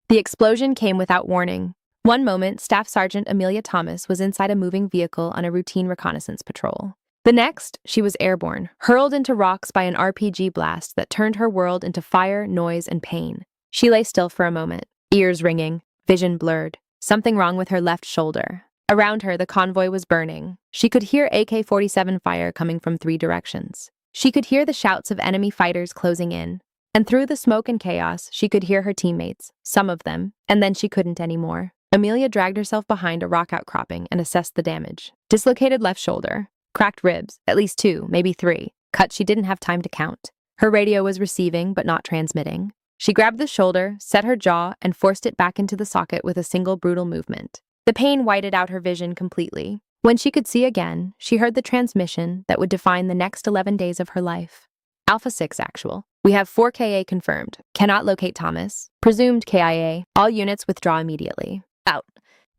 The explosion came without warning. One moment, Staff Sergeant Amelia Thomas was inside a moving vehicle on a routine reconnaissance patrol. The next, she was airborne, hurled into rocks by an RPG blast that turned her world into fire, noise, and pain. She lay still for a moment, ears ringing, vision blurred. Something wrong with her left shoulder. Around her, the convoy was burning. She could hear AK-47 fire coming from 3 directions. She could hear the shouts of enemy fighters closing in. And through the smoke and chaos, she could hear her teammates, some of them, and then she couldn't anymore. Amelia dragged herself behind a rock outcropping and assessed the damage. Dislocated left shoulder, cracked ribs, at least 2, maybe 3, cuts she didn't have time to count. Her radio was receiving but not transmitting. She grabbed the shoulder, set her jaw, and forced it back into the socket with a single brutal movement. The pain whited out her vision completely. When she could see again, she heard the transmission that would define the next 11 days of her life. Alpha 6 actual. We have 4 KA confirmed. Cannot locate Thomas. Presumed KIA. All units withdraw immediately. Out.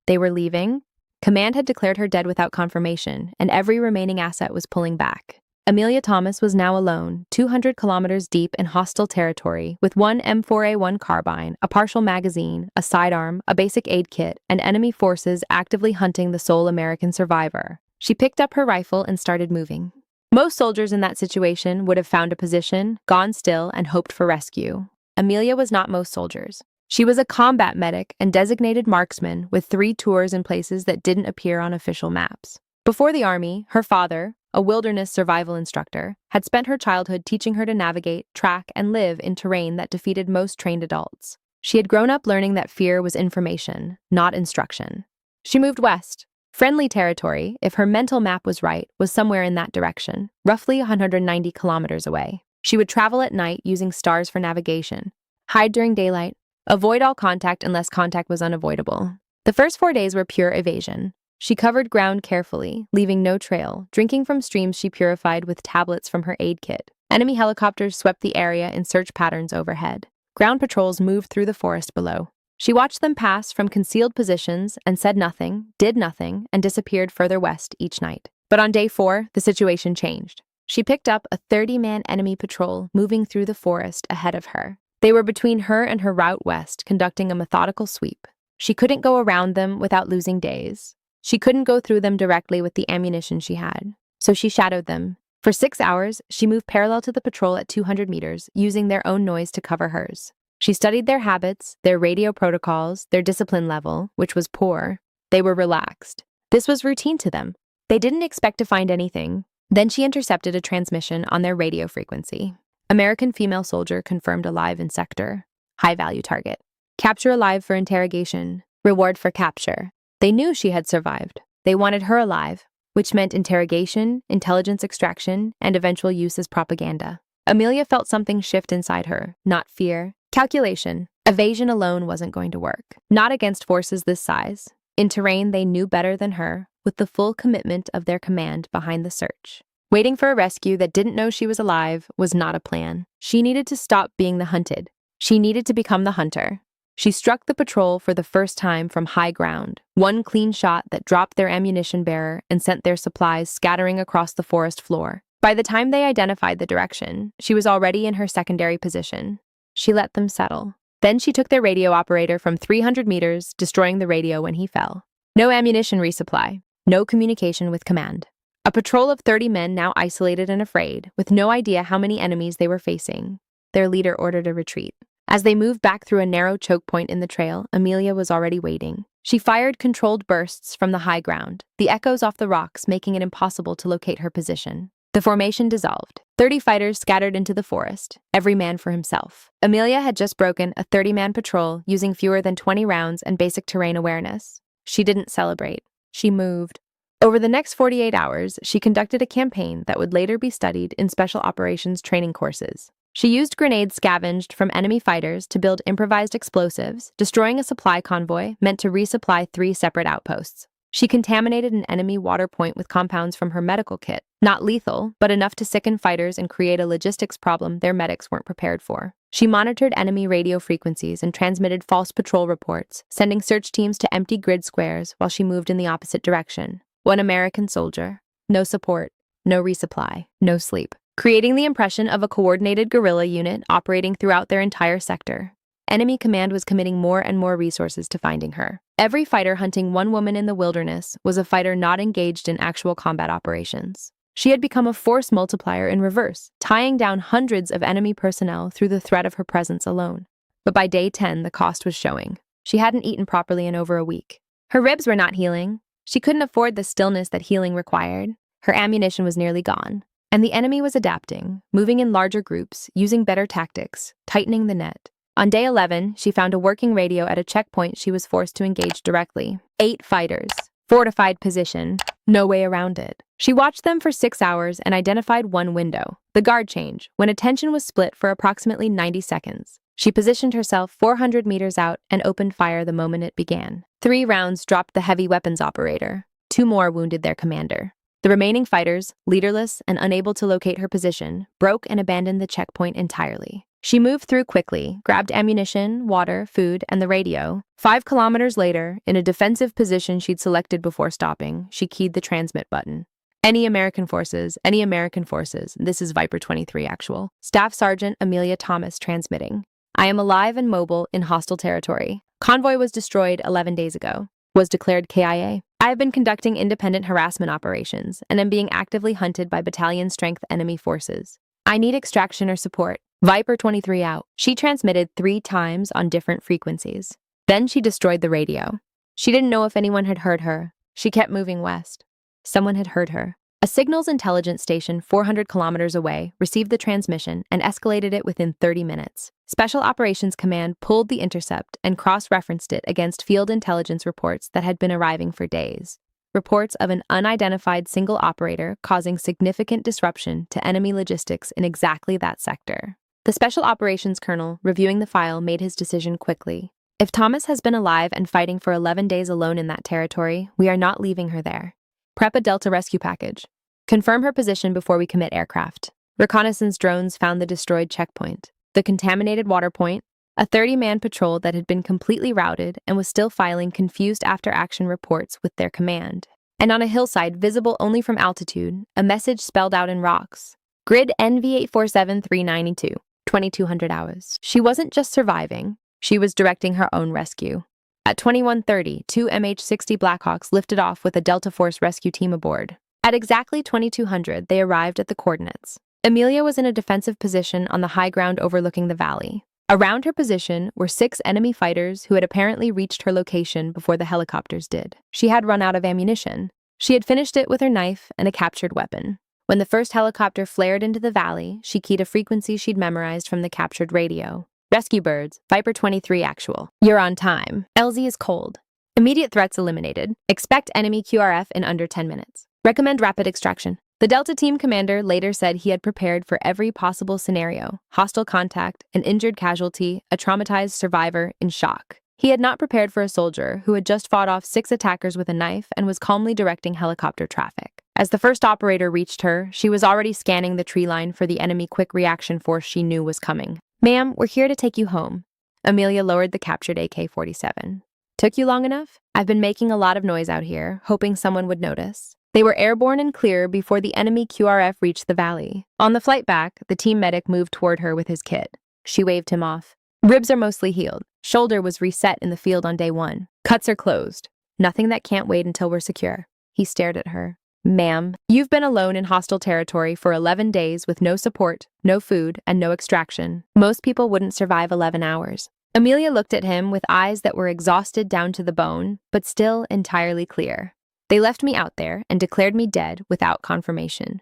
They were leaving. Command had declared her dead without confirmation, and every remaining asset was pulling back. Amelia Thomas was now alone, 200 kilometers deep in hostile territory, with 1 M4A1 carbine, a partial magazine, a sidearm, a basic aid kit, and enemy forces actively hunting the sole American survivor. She picked up her rifle and started moving. Most soldiers in that situation would have found a position, gone still, and hoped for rescue. Amelia was not most soldiers. She was a combat medic and designated marksman with 3 tours in places that didn't appear on official maps. Before the army, her father, a wilderness survival instructor, had spent her childhood teaching her to navigate, track, and live in terrain that defeated most trained adults. She had grown up learning that fear was information, not instruction. She moved west. Friendly territory, if her mental map was right, was somewhere in that direction, roughly 190 kilometers away. She would travel at night using stars for navigation, hide during daylight, avoid all contact unless contact was unavoidable. The first 4 days were pure evasion. She covered ground carefully, leaving no trail, drinking from streams she purified with tablets from her aid kit. Enemy helicopters swept the area in search patterns overhead. Ground patrols moved through the forest below. She watched them pass from concealed positions and said nothing, did nothing, and disappeared further west each night. But on day 4, the situation changed. She picked up a 30-man enemy patrol moving through the forest ahead of her. They were between her and her route west, conducting a methodical sweep. She couldn't go around them without losing days. She couldn't go through them directly with the ammunition she had. So she shadowed them. For 6 hours, she moved parallel to the patrol at 200 meters, using their own noise to cover hers. She studied their habits, their radio protocols, their discipline level, which was poor. They were relaxed. This was routine to them. They didn't expect to find anything. Then she intercepted a transmission on their radio frequency. American female soldier confirmed alive in sector. High-value target. Capture alive for interrogation. Reward for capture. They knew she had survived. They wanted her alive, which meant interrogation, intelligence extraction, and eventual use as propaganda. Amelia felt something shift inside her, not fear. Calculation. Evasion alone wasn't going to work. Not against forces this size. In terrain they knew better than her, with the full commitment of their command behind the search. Waiting for a rescue that didn't know she was alive was not a plan. She needed to stop being the hunted. She needed to become the hunter. She struck the patrol for the first time from high ground. One clean shot that dropped their ammunition bearer and sent their supplies scattering across the forest floor. By the time they identified the direction, she was already in her secondary position. She let them settle. Then she took their radio operator from 300 meters, destroying the radio when he fell. No ammunition resupply. No communication with command. A patrol of 30 men now isolated and afraid, with no idea how many enemies they were facing. Their leader ordered a retreat. As they moved back through a narrow choke point in the trail, Amelia was already waiting. She fired controlled bursts from the high ground, the echoes off the rocks making it impossible to locate her position. The formation dissolved. 30 fighters scattered into the forest, every man for himself. Amelia had just broken a 30-man patrol using fewer than 20 rounds and basic terrain awareness. She didn't celebrate. She moved. Over the next 48 hours, she conducted a campaign that would later be studied in special operations training courses. She used grenades scavenged from enemy fighters to build improvised explosives, destroying a supply convoy meant to resupply 3 separate outposts. She contaminated an enemy water point with compounds from her medical kit. Not lethal, but enough to sicken fighters and create a logistics problem their medics weren't prepared for. She monitored enemy radio frequencies and transmitted false patrol reports, sending search teams to empty grid squares while she moved in the opposite direction. One American soldier. No support, no resupply, no sleep. Creating the impression of a coordinated guerrilla unit operating throughout their entire sector. enemy command was committing more and more resources to finding her. Every fighter hunting one woman in the wilderness was a fighter not engaged in actual combat operations. She had become a force multiplier in reverse, tying down hundreds of enemy personnel through the threat of her presence alone. But by day 10, the cost was showing. She hadn't eaten properly in over a week. Her ribs were not healing. She couldn't afford the stillness that healing required. Her ammunition was nearly gone. And the enemy was adapting, moving in larger groups, using better tactics, tightening the net. On day 11, she found a working radio at a checkpoint she was forced to engage directly. 8 fighters. Fortified position. No way around it. She watched them for 6 hours and identified one window, the guard change, when attention was split for approximately 90 seconds. She positioned herself 400 meters out and opened fire the moment it began. 3 rounds dropped the heavy weapons operator. 2 more wounded their commander. The remaining fighters, leaderless and unable to locate her position, broke and abandoned the checkpoint entirely. She moved through quickly, grabbed ammunition, water, food, and the radio. 5 kilometers later, in a defensive position she'd selected before stopping, she keyed the transmit button. Any American forces, this is Viper 23 actual. Staff Sergeant Amelia Thomas transmitting. I am alive and mobile in hostile territory. Convoy was destroyed 11 days ago. Was declared KIA. I have been conducting independent harassment operations and am being actively hunted by battalion strength enemy forces. I need extraction or support. Viper 23 out. She transmitted 3 times on different frequencies. Then she destroyed the radio. She didn't know if anyone had heard her. She kept moving west. Someone had heard her. A signals intelligence station 400 kilometers away received the transmission and escalated it within 30 minutes. Special Operations Command pulled the intercept and cross-referenced it against field intelligence reports that had been arriving for days. Reports of an unidentified single operator causing significant disruption to enemy logistics in exactly that sector. The Special Operations Colonel, reviewing the file, made his decision quickly. If Thomas has been alive and fighting for 11 days alone in that territory, we are not leaving her there. Prep a Delta rescue package. Confirm her position before we commit aircraft. Reconnaissance drones found the destroyed checkpoint, the contaminated water point, a 30-man patrol that had been completely routed and was still filing confused after-action reports with their command. And on a hillside visible only from altitude, a message spelled out in rocks. Grid NV847392, 2200 hours. She wasn't just surviving, she was directing her own rescue. At 21:30, 2 MH-60 Blackhawks lifted off with a Delta Force rescue team aboard. At exactly 2200, they arrived at the coordinates. Amelia was in a defensive position on the high ground overlooking the valley. Around her position were 6 enemy fighters who had apparently reached her location before the helicopters did. She had run out of ammunition. She had finished it with her knife and a captured weapon. When the first helicopter flared into the valley, she keyed a frequency she'd memorized from the captured radio. Rescue birds, Viper 23 actual. You're on time. LZ is cold. Immediate threats eliminated. Expect enemy QRF in under 10 minutes. Recommend rapid extraction. The Delta Team commander later said he had prepared for every possible scenario: hostile contact, an injured casualty, a traumatized survivor in shock. He had not prepared for a soldier who had just fought off 6 attackers with a knife and was calmly directing helicopter traffic. As the first operator reached her, she was already scanning the tree line for the enemy quick reaction force she knew was coming. Ma'am, we're here to take you home. Amelia lowered the captured AK-47. Took you long enough? I've been making a lot of noise out here, hoping someone would notice. They were airborne and clear before the enemy QRF reached the valley. On the flight back, the team medic moved toward her with his kit. She waved him off. Ribs are mostly healed. Shoulder was reset in the field on day 1. Cuts are closed. Nothing that can't wait until we're secure. He stared at her. Ma'am, you've been alone in hostile territory for 11 days with no support, no food, and no extraction. Most people wouldn't survive 11 hours. Amelia looked at him with eyes that were exhausted down to the bone, but still entirely clear. They left me out there and declared me dead without confirmation.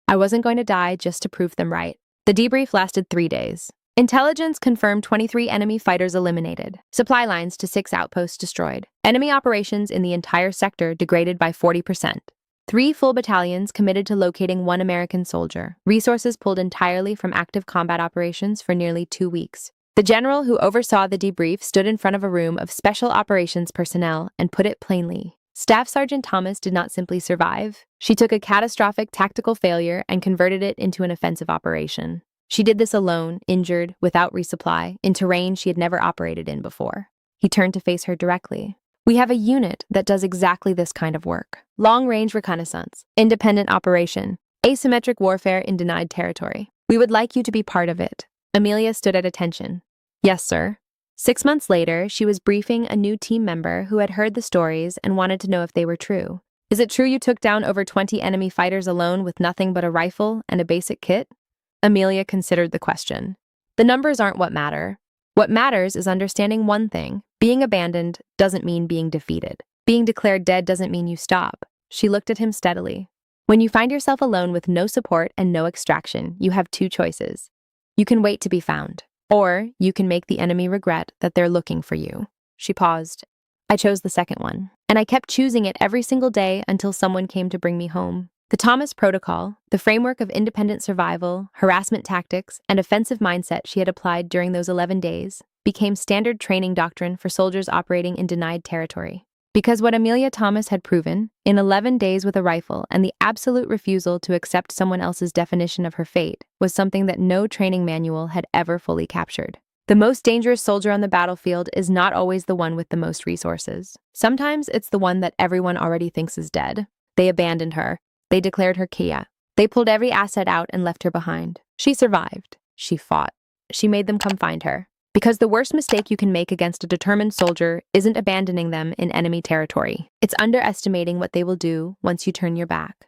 I wasn't going to die just to prove them right. The debrief lasted 3 days. Intelligence confirmed 23 enemy fighters eliminated. Supply lines to 6 outposts destroyed. Enemy operations in the entire sector degraded by 40%. 3 full battalions committed to locating 1 American soldier. Resources pulled entirely from active combat operations for nearly 2 weeks. The general who oversaw the debrief stood in front of a room of special operations personnel and put it plainly. Staff Sergeant Thomas did not simply survive. She took a catastrophic tactical failure and converted it into an offensive operation. She did this alone, injured, without resupply, in terrain she had never operated in before. He turned to face her directly. We have a unit that does exactly this kind of work. Long-range reconnaissance, independent operation, asymmetric warfare in denied territory. We would like you to be part of it. Amelia stood at attention. Yes, sir. 6 months later, she was briefing a new team member who had heard the stories and wanted to know if they were true. Is it true you took down over 20 enemy fighters alone with nothing but a rifle and a basic kit? Amelia considered the question. The numbers aren't what matter. What matters is understanding one thing. Being abandoned doesn't mean being defeated. Being declared dead doesn't mean you stop. She looked at him steadily. When you find yourself alone with no support and no extraction, you have two choices. You can wait to be found, or you can make the enemy regret that they're looking for you. She paused. I chose the second one, and I kept choosing it every single day until someone came to bring me home. The Thomas Protocol, the framework of independent survival, harassment tactics, and offensive mindset she had applied during those 11 days, became standard training doctrine for soldiers operating in denied territory. Because what Amelia Thomas had proven, in 11 days with a rifle and the absolute refusal to accept someone else's definition of her fate, was something that no training manual had ever fully captured. The most dangerous soldier on the battlefield is not always the one with the most resources. Sometimes it's the one that everyone already thinks is dead. They abandoned her. They declared her Kia. They pulled every asset out and left her behind. She survived. She fought. She made them come find her. Because the worst mistake you can make against a determined soldier isn't abandoning them in enemy territory. It's underestimating what they will do once you turn your back.